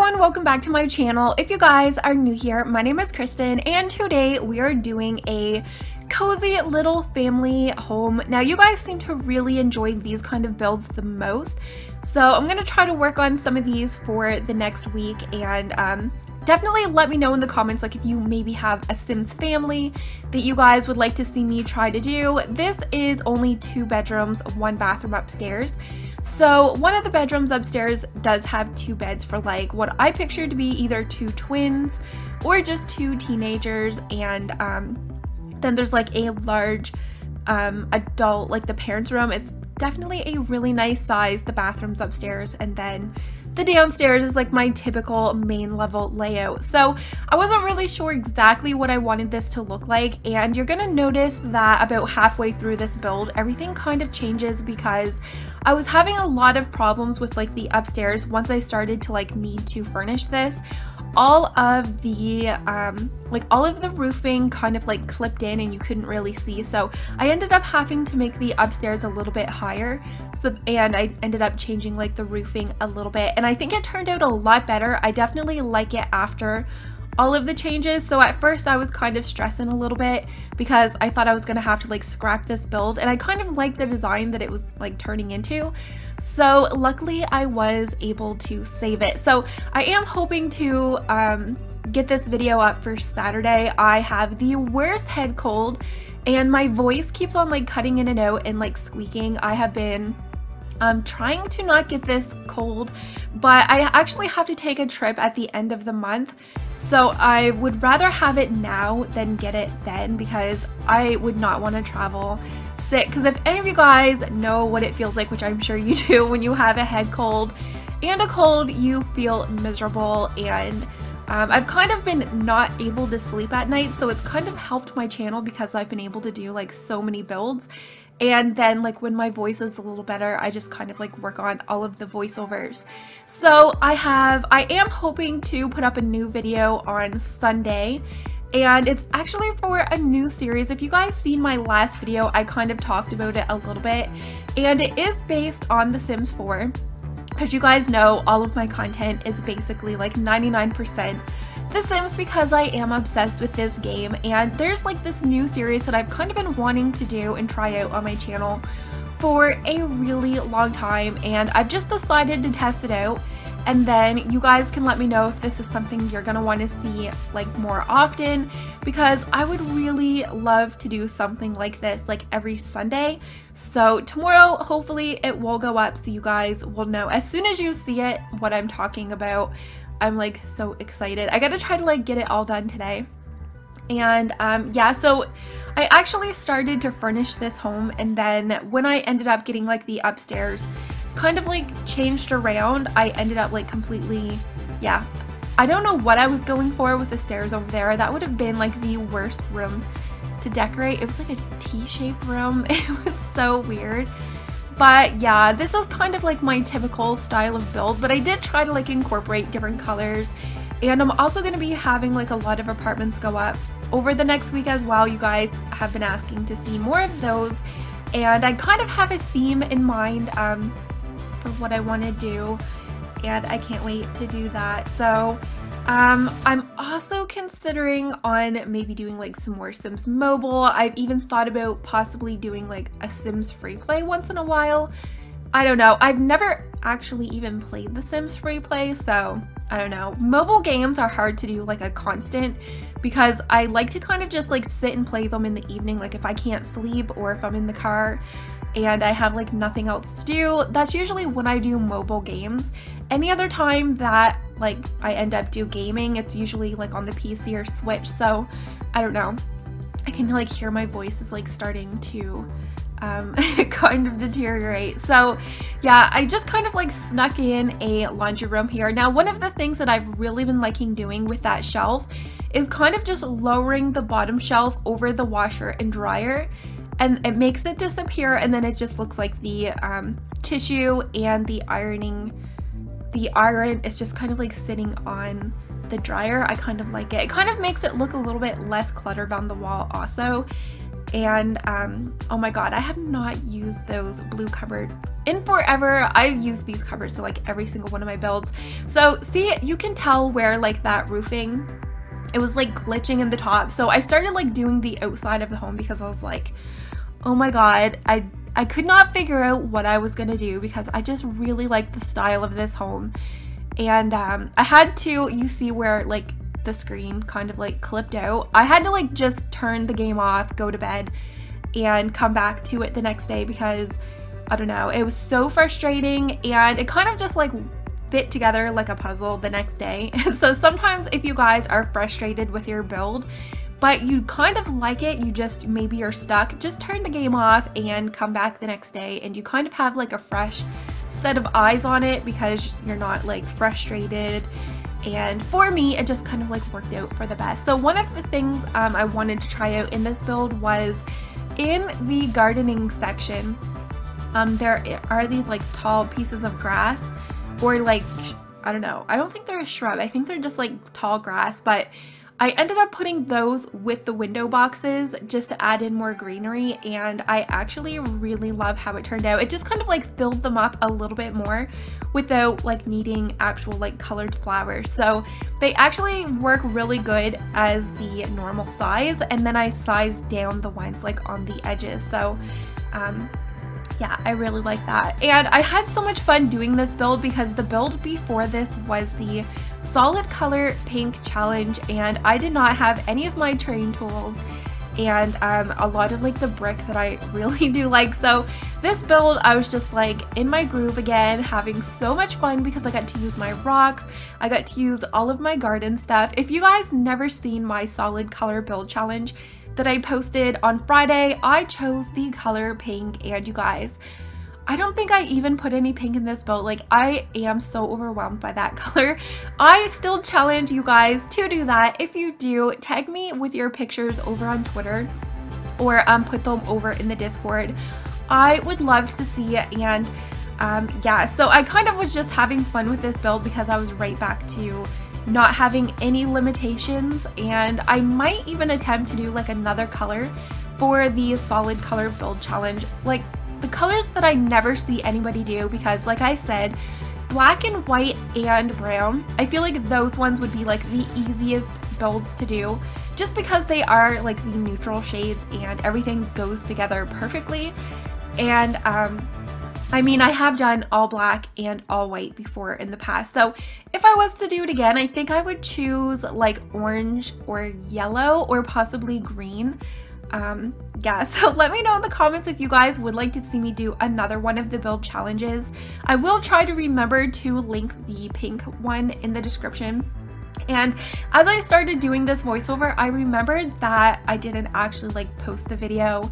everyone, welcome back to my channel. If you guys are new here, my name is Kristen and today we are doing a cozy little family home. Now you guys seem to really enjoy these kind of builds the most, so I'm going to try to work on some of these for the next week, and definitely let me know in the comments like if you maybe have a Sims family that you guys would like to see me try to do. This is only 2 bedrooms, 1 bathroom upstairs. So one of the bedrooms upstairs does have 2 beds for like what I pictured to be either 2 twins or just 2 teenagers, and then there's like a large adult, like the parents' room. It's definitely a really nice size, the bathrooms upstairs, and then the downstairs is like my typical main level layout. So I wasn't really sure exactly what I wanted this to look like, and you're gonna notice that about halfway through this build everything kind of changes because I was having a lot of problems with like the upstairs once I started to like need to furnish this. All of the roofing kind of like clipped in and you couldn't really see, so I ended up having to make the upstairs a little bit higher, and I ended up changing like the roofing a little bit, and I think it turned out a lot better. I definitely like it after all of the changes. So at first I was kind of stressing a little bit because I thought I was gonna have to like scrap this build, and I kind of liked the design that it was like turning into. So luckily I was able to save it. So I am hoping to get this video up for Saturday. I have the worst head cold and my voice keeps on like cutting in and out and like squeaking. I have been trying to not get this cold, but I actually have to take a trip at the end of the month, so I would rather have it now than get it then, because I would not want to travel sick. Because if any of you guys know what it feels like, which I'm sure you do, when you have a head cold and a cold, you feel miserable, and I've kind of been not able to sleep at night, so it's kind of helped my channel because I've been able to do like so many builds. And then like when my voice is a little better, I just kind of like work on all of the voiceovers. So I am hoping to put up a new video on Sunday, and it's actually for a new series. If you guys seen my last video, I kind of talked about it a little bit, and it is based on The Sims 4. Because you guys know all of my content is basically like 99% The Sims because I am obsessed with this game, and there's like this new series that I've kind of been wanting to do and try out on my channel for a really long time, and I've just decided to test it out, and then you guys can let me know if this is something you're gonna want to see like more often, because I would really love to do something like this like every Sunday. So tomorrow hopefully it will go up so you guys will know as soon as you see it what I'm talking about. I'm like so excited. I gotta try to like get it all done today. And yeah, so I actually started to furnish this home, and then when I ended up getting like the upstairs kind of like changed around, I ended up like completely, yeah, I don't know what I was going for with the stairs over there. That would have been like the worst room to decorate. It was like a T-shaped room. It was so weird. But yeah, this is kind of like my typical style of build, but I did try to like incorporate different colors, and I'm also going to be having like a lot of apartments go up over the next week as well. You guys have been asking to see more of those, and I kind of have a theme in mind for what I want to do, and I can't wait to do that. So I'm also considering on maybe doing like some more Sims Mobile. I've even thought about possibly doing like a Sims free play once in a while. I don't know. I've never actually even played the Sims free play, so I don't know. Mobile games are hard to do like a constant because I like to kind of just like sit and play them in the evening, like if I can't sleep or if I'm in the car and I have like nothing else to do. That's usually when I do mobile games. Any other time that like I end up do gaming, it's usually like on the PC or Switch. So I don't know, I can like hear my voice is like starting to kind of deteriorate. So yeah, I just kind of like snuck in a laundry room here. Now one of the things that I've really been liking doing with that shelf is kind of just lowering the bottom shelf over the washer and dryer, and it makes it disappear, and then it just looks like the tissue and the iron is just kind of like sitting on the dryer. I kind of like it. It kind of makes it look a little bit less cluttered on the wall also. And oh my god, I have not used those blue cupboards in forever. I've used these cupboards to like every single one of my builds. So see, you can tell where like that roofing, it was like glitching in the top. So I started like doing the outside of the home because I was like, oh my god, I could not figure out what I was gonna do because I just really like the style of this home. And I had to, you see where like the screen kind of like clipped out, I had to like just turn the game off, go to bed, and come back to it the next day because I don't know, it was so frustrating, and it kind of just like fit together like a puzzle the next day. So sometimes if you guys are frustrated with your build but you kind of like it, you just maybe you're stuck, just turn the game off and come back the next day and you kind of have like a fresh set of eyes on it because you're not like frustrated. And for me, it just kind of like worked out for the best. So one of the things I wanted to try out in this build was in the gardening section. There are these like tall pieces of grass, or like, I don't know, I don't think they're a shrub, I think they're just like tall grass, but I ended up putting those with the window boxes just to add in more greenery, and I actually really love how it turned out. It just kind of like filled them up a little bit more without like needing actual like colored flowers. So they actually work really good as the normal size, and then I sized down the ones like on the edges. So yeah, I really like that. And I had so much fun doing this build because the build before this was the solid color pink challenge, and I did not have any of my terrain tools and a lot of like the brick that I really do like. So this build, I was just like in my groove again, having so much fun because I got to use my rocks, I got to use all of my garden stuff. If you guys never seen my solid color build challenge that I posted on Friday, I chose the color pink, and you guys, I don't think I even put any pink in this build. Like, I am so overwhelmed by that color. I still challenge you guys to do that. If you do, tag me with your pictures over on Twitter or put them over in the Discord. I would love to see it. And yeah, so I kind of was just having fun with this build because I was right back to not having any limitations, and I might even attempt to do like another color for the solid color build challenge, like the colors that I never see anybody do, because like I said, black and white and brown, I feel like those ones would be like the easiest builds to do just because they are like the neutral shades and everything goes together perfectly. And I mean, I have done all black and all white before in the past, so if I was to do it again, I think I would choose like orange or yellow or possibly green. Yeah, so let me know in the comments if you guys would like to see me do another one of the build challenges. I will try to remember to link the pink one in the description. And as I started doing this voiceover, I remembered that I didn't actually like post the video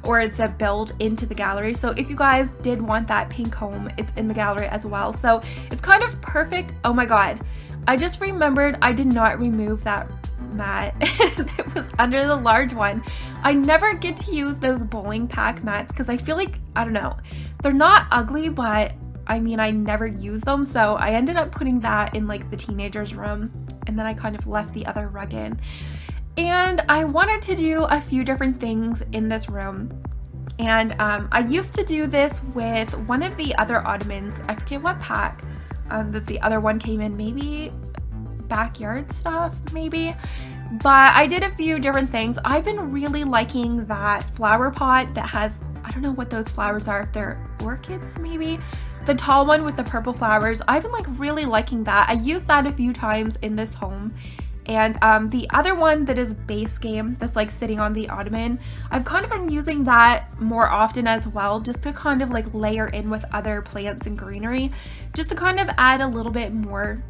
or the build into the gallery. So if you guys did want that pink home, it's in the gallery as well. So it's kind of perfect. Oh my god, I just remembered I did not remove that mat that was under the large one. I never get to use those bowling pack mats because I feel like, I don't know, they're not ugly, but I mean, I never use them, so I ended up putting that in like the teenager's room, and then I kind of left the other rug in. And I wanted to do a few different things in this room, and I used to do this with one of the other ottomans. I forget what pack that the other one came in, maybe backyard stuff maybe, but I did a few different things. I've been really liking that flower pot that has, I don't know what those flowers are, if they're orchids maybe, the tall one with the purple flowers. I've been like really liking that. I used that a few times in this home. And the other one that is base game that's like sitting on the ottoman, I've kind of been using that more often as well, just to kind of like layer in with other plants and greenery, just to kind of add a little bit more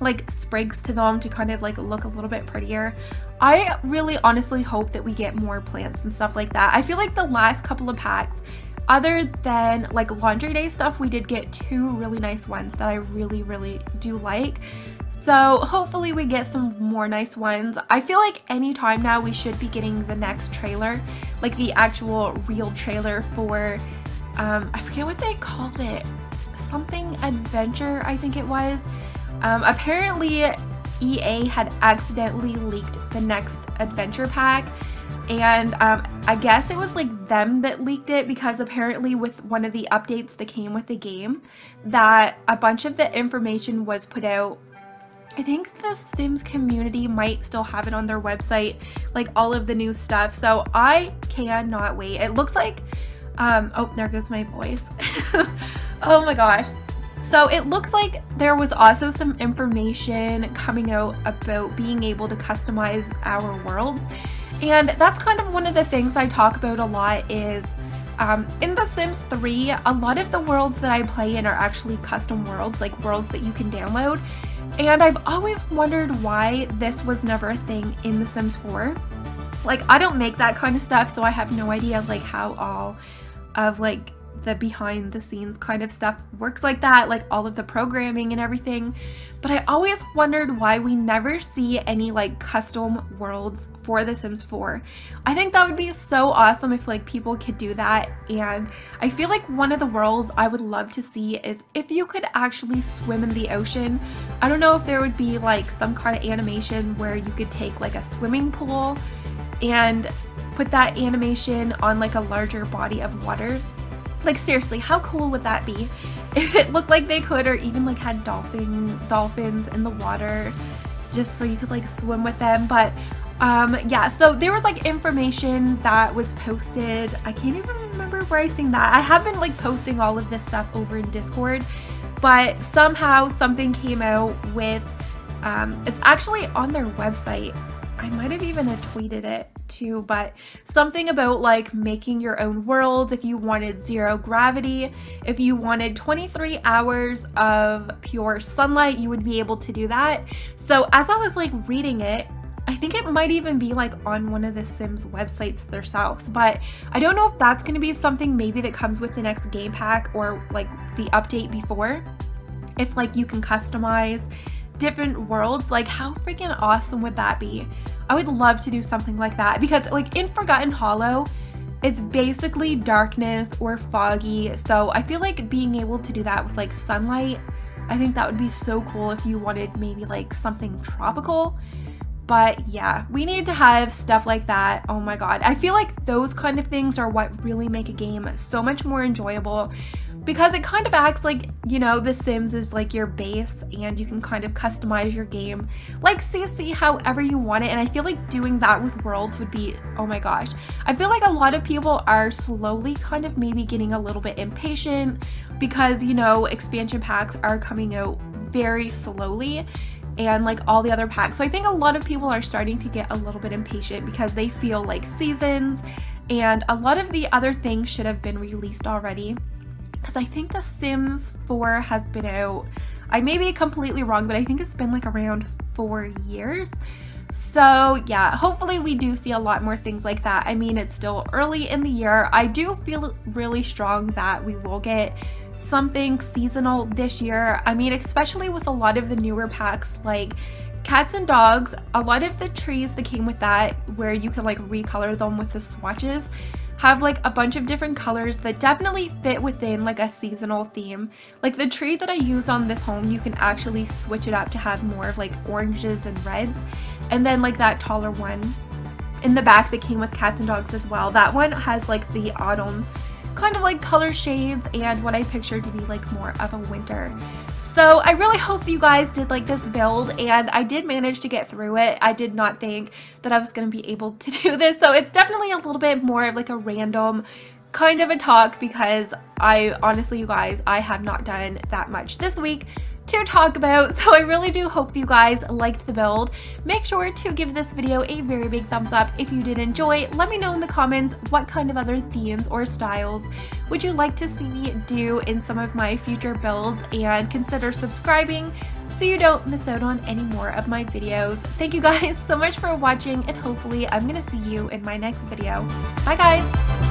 like sprigs to them to kind of like look a little bit prettier. I really honestly hope that we get more plants and stuff like that. I feel like the last couple of packs, other than like laundry day stuff, we did get two really nice ones that I really do like. So hopefully we get some more nice ones. I feel like anytime now we should be getting the next trailer, like the actual real trailer for, I forget what they called it, something adventure I think it was. Apparently EA had accidentally leaked the next adventure pack, and I guess it was like them that leaked it, because apparently with one of the updates that came with the game, that a bunch of the information was put out. I think the Sims community might still have it on their website, like all of the new stuff, so I cannot wait. It looks like oh, there goes my voice. Oh my gosh. So it looks like there was also some information coming out about being able to customize our worlds. And that's kind of one of the things I talk about a lot is in The Sims 3, a lot of the worlds that I play in are actually custom worlds, like worlds that you can download. And I've always wondered why this was never a thing in The Sims 4. Like, I don't make that kind of stuff, so I have no idea like how all of like the behind the scenes kind of stuff works like that, like all of the programming and everything. But I always wondered why we never see any like custom worlds for The Sims 4. I think that would be so awesome if like people could do that. And I feel like one of the worlds I would love to see is if you could actually swim in the ocean. I don't know if there would be like some kind of animation where you could take like a swimming pool and put that animation on like a larger body of water. Like seriously, how cool would that be if it looked like they could, or even like had dolphins in the water just so you could like swim with them. But yeah, so there was like information that was posted. I can't even remember where I seen that. I have been like posting all of this stuff over in Discord, but somehow something came out with it's actually on their website. I might have even tweeted it too, but something about like making your own world if you wanted 0 gravity. If you wanted 23 hours of pure sunlight, you would be able to do that. So as I was like reading it, I think it might even be like on one of the Sims websites themselves, but I don't know if that's going to be something maybe that comes with the next game pack or like the update before. If like you can customize different worlds, like how freaking awesome would that be? I would love to do something like that, because like in Forgotten Hollow, it's basically darkness or foggy, so I feel like being able to do that with like sunlight, I think that would be so cool if you wanted maybe like something tropical. But yeah, we need to have stuff like that. Oh my god, I feel like those kind of things are what really make a game so much more enjoyable, because it kind of acts like, you know, The Sims is like your base and you can kind of customize your game like CC however you want it. And I feel like doing that with worlds would be, oh my gosh. I feel like a lot of people are slowly kind of maybe getting a little bit impatient because, you know, expansion packs are coming out very slowly, and like all the other packs. So I think a lot of people are starting to get a little bit impatient because they feel like seasons and a lot of the other things should have been released already. Because I think The Sims 4 has been out, I may be completely wrong, but I think it's been like around 4 years. So yeah, hopefully we do see a lot more things like that. I mean, it's still early in the year. I do feel really strong that we will get something seasonal this year. I mean, especially with a lot of the newer packs like cats and dogs, a lot of the trees that came with that, where you can like recolor them with the swatches, have like a bunch of different colors that definitely fit within like a seasonal theme. Like the tree that I used on this home, you can actually switch it up to have more of like oranges and reds. And then like that taller one in the back that came with cats and dogs as well, that one has like the autumn kind of like color shades and what I pictured to be like more of a winter. So I really hope you guys did like this build, and I did manage to get through it. I did not think that I was going to be able to do this, so it's definitely a little bit more of like a random kind of a talk, because I honestly, you guys, I have not done that much this week to talk about, so I really do hope you guys liked the build. Make sure to give this video a very big thumbs up if you did enjoy. Let me know in the comments what kind of other themes or styles would you like to see me do in some of my future builds, and consider subscribing so you don't miss out on any more of my videos. Thank you guys so much for watching, and hopefully I'm gonna see you in my next video. Bye guys!